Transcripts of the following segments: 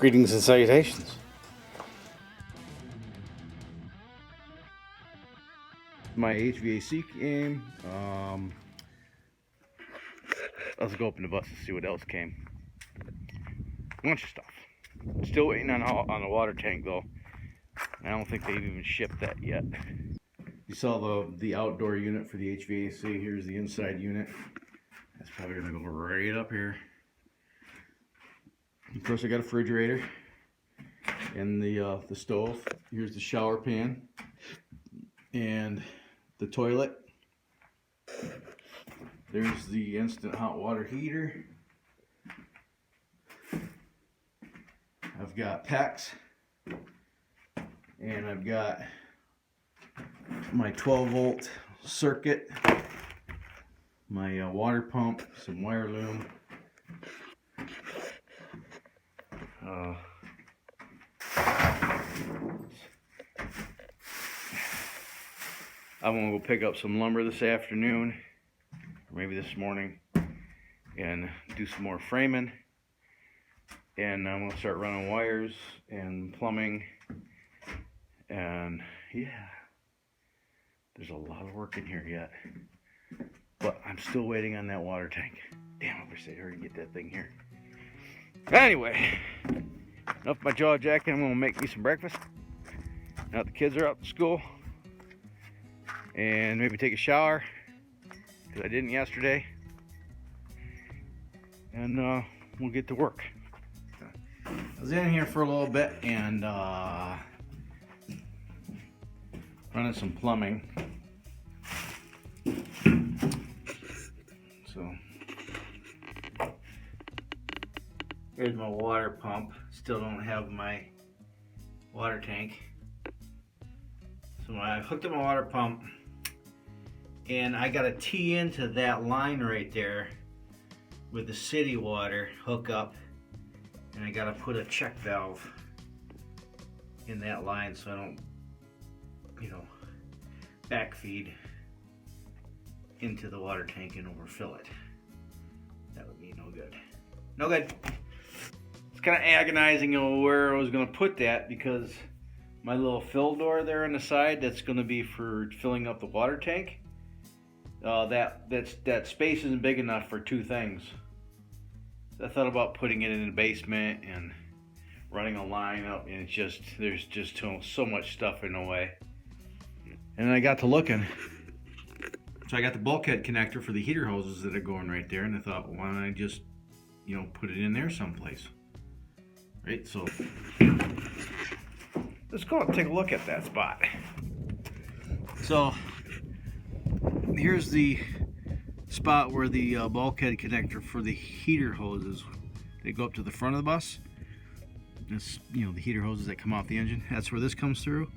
Greetings and salutations. My HVAC came. Let's go open the bus and see what else came. A bunch of stuff. Still waiting on the water tank though. I don't think they've even shipped that yet. You saw the outdoor unit for the HVAC. Here's the inside unit. That's probably gonna go right up here. Of course, I got a refrigerator and the stove. Here's the shower pan and the toilet. There's the instant hot water heater. I've got PEX, and I've got my 12-volt circuit, my water pump, some wire loom. I'm gonna go pick up some lumber this afternoon, or maybe this morning, and do some more framing. And I'm gonna start running wires and plumbing. And yeah, there's a lot of work in here yet. But I'm still waiting on that water tank. Damn, I wish they'd hurry and get that thing here. Anyway, enough of my jaw jacking. I'm gonna make me some breakfast. Now the kids are out to school. And maybe take a shower, because I didn't yesterday. And we'll get to work. I was in here for a little bit and running some plumbing. So here's my water pump. Still don't have my water tank. So I hooked up my water pump, and I got to tee into that line right there with the city water hookup, and I got to put a check valve in that line so I don't, backfeed into the water tank and overfill it. That would be no good. No good. It's kind of agonizing where I was going to put that, because my little fill door there on the side, that's going to be for filling up the water tank. That space isn't big enough for two things. So I thought about putting it in the basement and running a line up, and there's just so much stuff in the way. And then I got to looking. So I got the bulkhead connector for the heater hoses that are going right there, and I thought, well, why don't I just, put it in there someplace. Right, so let's go and take a look at that spot. So here's the spot where the bulkhead connector for the heater hoses, they go up to the front of the bus. This, the heater hoses that come off the engine, that's where this comes through.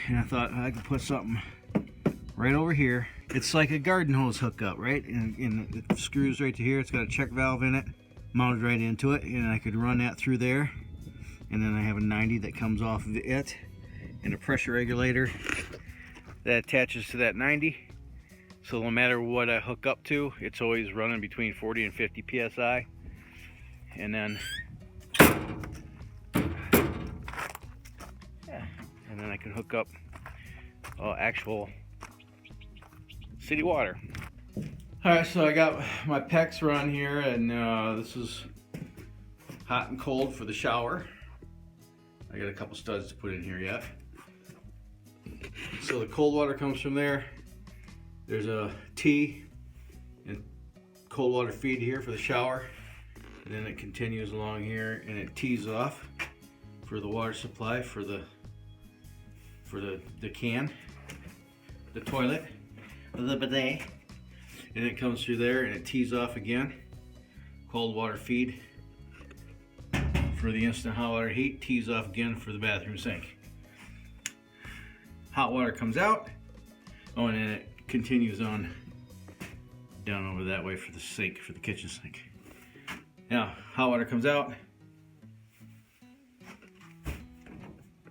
And I thought I could put something right over here. It's like a garden hose hookup, right? And it screws right to here. It's got a check valve in it, mounted right into it, and I could run that through there. And then I have a 90 that comes off of it, and a pressure regulator that attaches to that 90. So no matter what I hook up to, it's always running between 40 and 50 psi. And then I can hook up actual city water. Alright, so I got my PEX run here, and this is hot and cold for the shower. I got a couple studs to put in here yet. So the cold water comes from there. There's a T and cold water feed here for the shower, and then it continues along here, and it tees off for the water supply for the can, the toilet, the bidet, and it comes through there and it tees off again. Cold water feed for the instant hot water heat, tees off again for the bathroom sink. Hot water comes out, and then it continues on down over that way for the sink, for the kitchen sink. Now, hot water comes out,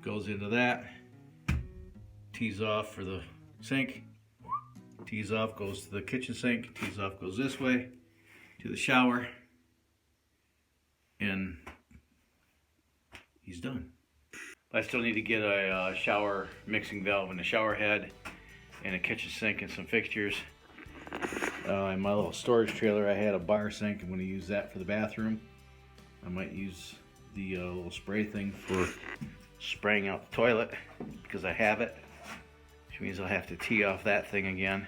goes into that, tees off for the sink, tees off, goes to the kitchen sink, tees off, goes this way to the shower, and he's done. I still need to get a shower mixing valve and a shower head and a kitchen sink and some fixtures. In my little storage trailer I had a bar sink. I'm going to use that for the bathroom. I might use the little spray thing for spraying out the toilet because I have it, which means I'll have to tee off that thing again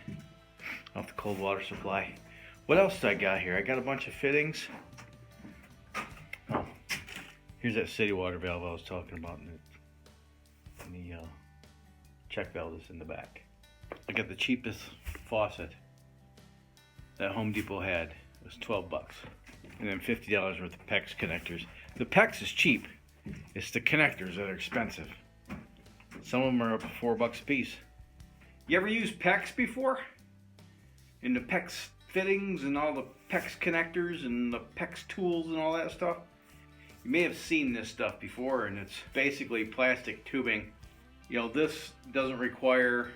off the cold water supply. What else do I got here? I got a bunch of fittings. Oh, here's that city water valve I was talking about in the check valve that's in the back. I got the cheapest faucet that Home Depot had. It was 12 bucks. And then $50 worth of PEX connectors. The PEX is cheap. It's the connectors that are expensive. Some of them are up to $4 a piece. You ever used PEX before? And the PEX fittings and all the PEX connectors and the PEX tools and all that stuff? You may have seen this stuff before, and it's basically plastic tubing. You know, this doesn't require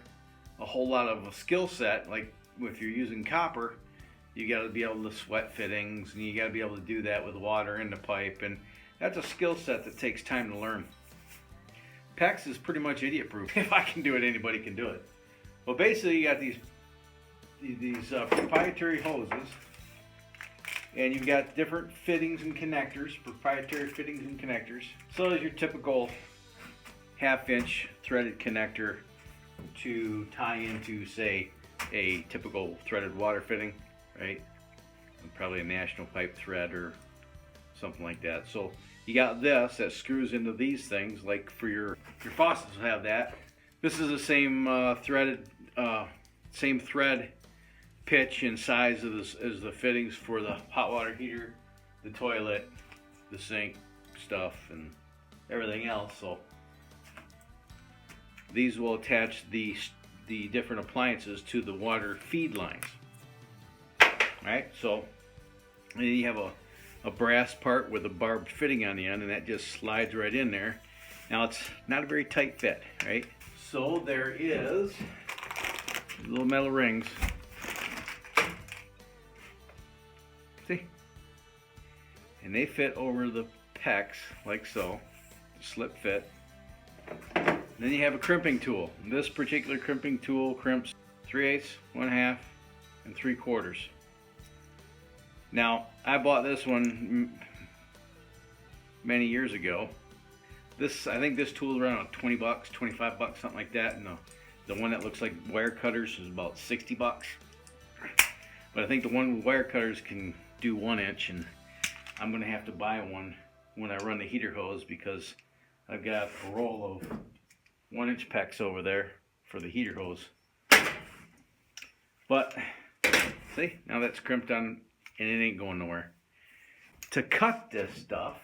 a whole lot of a skill set. Like if you're using copper, you got to be able to sweat fittings, and you got to be able to do that with water in the pipe, and that's a skill set that takes time to learn. PEX is pretty much idiot proof. If I can do it, anybody can do it. Well, basically you got these proprietary hoses, and you've got different fittings and connectors, proprietary fittings and connectors. So there's your typical half-inch threaded connector to tie into, say, a typical threaded water fitting, right? And probably a national pipe thread or something like that. So you got this that screws into these things, like for your faucets will have that. This is the same same thread pitch and size as the fittings for the hot water heater, the toilet, the sink stuff, and everything else. So these will attach the different appliances to the water feed lines. Alright, so and then you have a brass part with a barbed fitting on the end, and that just slides right in there. Now it's not a very tight fit, right? So there is little metal rings. See? And they fit over the PEX like so, slip fit. Then you have a crimping tool. This particular crimping tool crimps 3/8, 1/2, and 3/4. Now, I bought this one many years ago. I think this tool is around 20 bucks, 25 bucks, something like that. And the one that looks like wire cutters is about 60 bucks. But I think the one with wire cutters can do 1 inch, and I'm gonna have to buy one when I run the heater hose, because I've got a roll of 1-inch PEX over there for the heater hose. But see, now that's crimped on and it ain't going nowhere. To cut this stuff,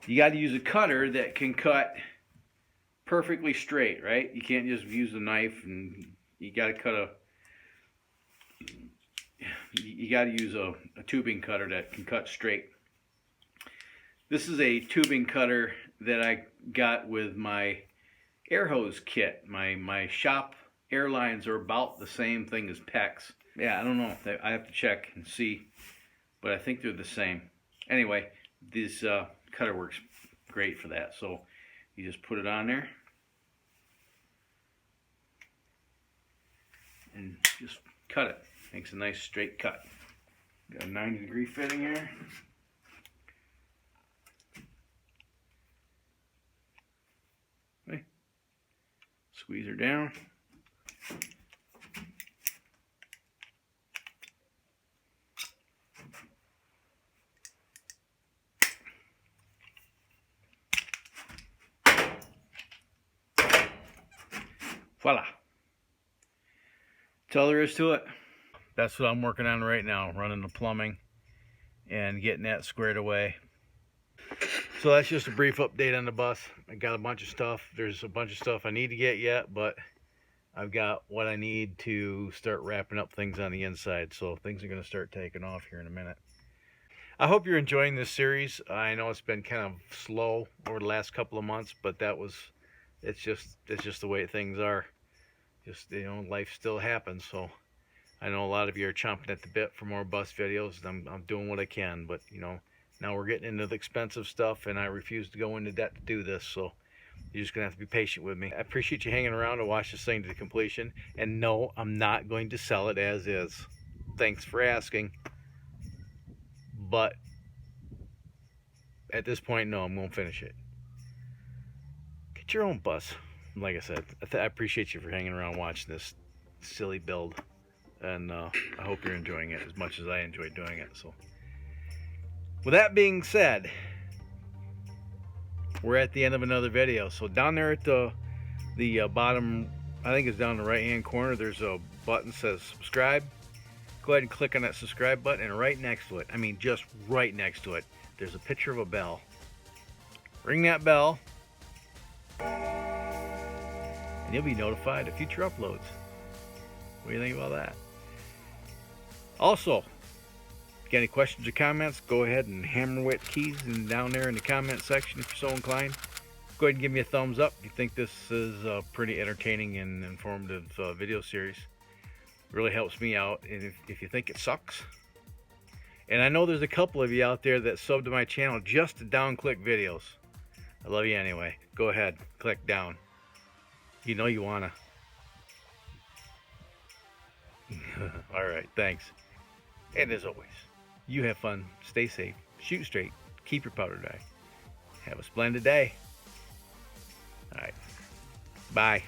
you got to use a cutter that can cut perfectly straight, right? You can't just use a knife, and you got to use a tubing cutter that can cut straight. This is a tubing cutter that I got with my air hose kit. My shop air lines are about the same thing as PEX. Yeah, I don't know. I have to check and see, but I think they're the same. Anyway, this cutter works great for that. So you just put it on there and just cut it. Makes a nice straight cut. Got a 90-degree fitting here. Okay. Squeeze her down. Voila. That's all there is to it. That's what I'm working on right now, running the plumbing and getting that squared away. So that's just a brief update on the bus. I got a bunch of stuff. There's a bunch of stuff I need to get yet, but I've got what I need to start wrapping up things on the inside. So things are going to start taking off here in a minute. I hope you're enjoying this series. I know it's been kind of slow over the last couple of months, but it's just the way things are. Just, you know, life still happens. So I know a lot of you are chomping at the bit for more bus videos. I'm doing what I can, but you know, Now we're getting into the expensive stuff, and I refuse to go into debt to do this, so you're just gonna have to be patient with me. I appreciate you hanging around to watch this thing to completion, and no, I'm not going to sell it as is. Thanks for asking, but at this point, no, I'm gonna finish it. Get your own bus. Like I said, I appreciate you for hanging around watching this silly build, and I hope you're enjoying it as much as I enjoyed doing it. So with that being said, we're at the end of another video. So down there at the bottom, I think it's down in the right hand corner, there's a button that says subscribe. Go ahead and click on that subscribe button, and right next to it, I mean just right next to it, there's a picture of a bell. Ring that bell, and you'll be notified of future uploads. What do you think about that? Also, if you got any questions or comments, go ahead and hammer away at the keys and down there in the comment section if you're so inclined. Go ahead and give me a thumbs up if you think this is a pretty entertaining and informative video series. It really helps me out. And if you think it sucks, and I know there's a couple of you out there that sub to my channel just to down click videos. I love you anyway. Go ahead, click down. You know you wanna. Alright, thanks. And as always, you have fun, stay safe, shoot straight, keep your powder dry. Have a splendid day. Alright, bye.